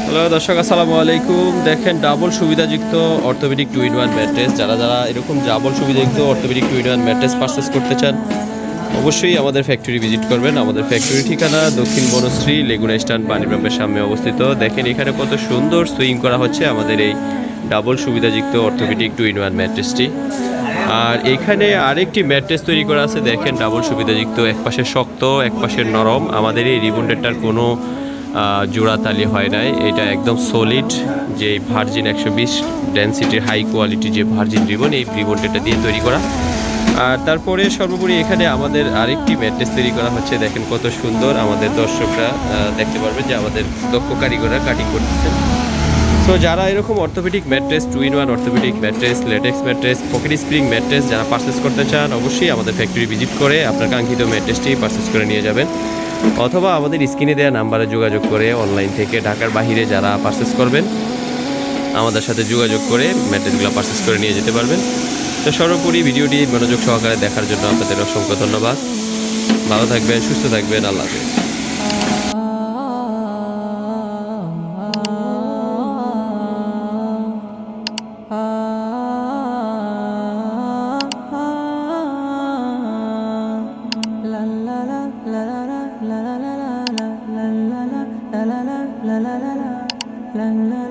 Hello দর্শক, আসসালামু আলাইকুম। দেখেন, ডাবল সুবিধাযুক্ত অর্থোপেডিক 2-in-1 ম্যাট্রেস। যারা এরকম ডাবল সুবিধাযুক্ত অর্থোপেডিক 2-in-1 ম্যাট্রেস পারচেস করতে চান, অবশ্যই আমাদের ফ্যাক্টরি ভিজিট করবেন। আমাদের ফ্যাক্টরি ঠিকানা দক্ষিণ বনশ্রী লেগুনা স্ট্যান্ড পানিপ্রাম্পের সামনে অবস্থিত। দেখেন এখানে কত সুন্দর সুইং করা হচ্ছে আমাদের এই ডাবল সুবিধাযুক্ত অর্থোপেডিক 2-in-1 ম্যাট্রেসটি। আর এখানে আরেকটি ম্যাট্রেস তৈরি করা আছে। দেখেন, ডাবল সুবিধাযুক্ত, এক পাশে শক্ত, এক পাশে নরম। আমাদের এই রিবন্ডেডটার কোনো জোড়াতালি হয় নাই, এটা একদম সলিড। যে ভার্জিন 120 ডেন্সিটির হাই কোয়ালিটি যে ভার্জিন রিবন, এই রিবন্ডেডটা দিয়ে তৈরি করা। আর তারপরে সর্বোপরি এখানে আমাদের আরেকটি ম্যাট্রেস তৈরি করা হচ্ছে। দেখেন কত সুন্দর, আমাদের দর্শকরা দেখতে পারবেন যে আমাদের দক্ষ কারিগররা কাটিং করতেছেন। সো যারা এরকম orthopaedic mattress, 2-in-1 orthopaedic mattress, LaTeX mattress, pocket spring mattress যারা পারচেস করতে চান, অবশ্যই আমাদের ফ্যাক্টরি ভিজিট করে আপনার কাঙ্ক্ষিত ম্যাট্রেসটি পারচেস করে নিয়ে যাবেন। অথবা আমাদের স্ক্রিনে দেওয়া নাম্বারে যোগাযোগ করে অনলাইন থেকে ঢাকার বাহিরে যারা পারচেস করবেন, আমাদের সাথে যোগাযোগ করে ম্যাট্রেসগুলো পারচেস করে নিয়ে যেতে পারবেন। তো সর্বোপরি ভিডিওটি মনোযোগ সহকারে দেখার জন্য আপনাদের অসংখ্য ধন্যবাদ। ভালো থাকবেন, সুস্থ থাকবেন, আল্লাহ হাফেজ। La la la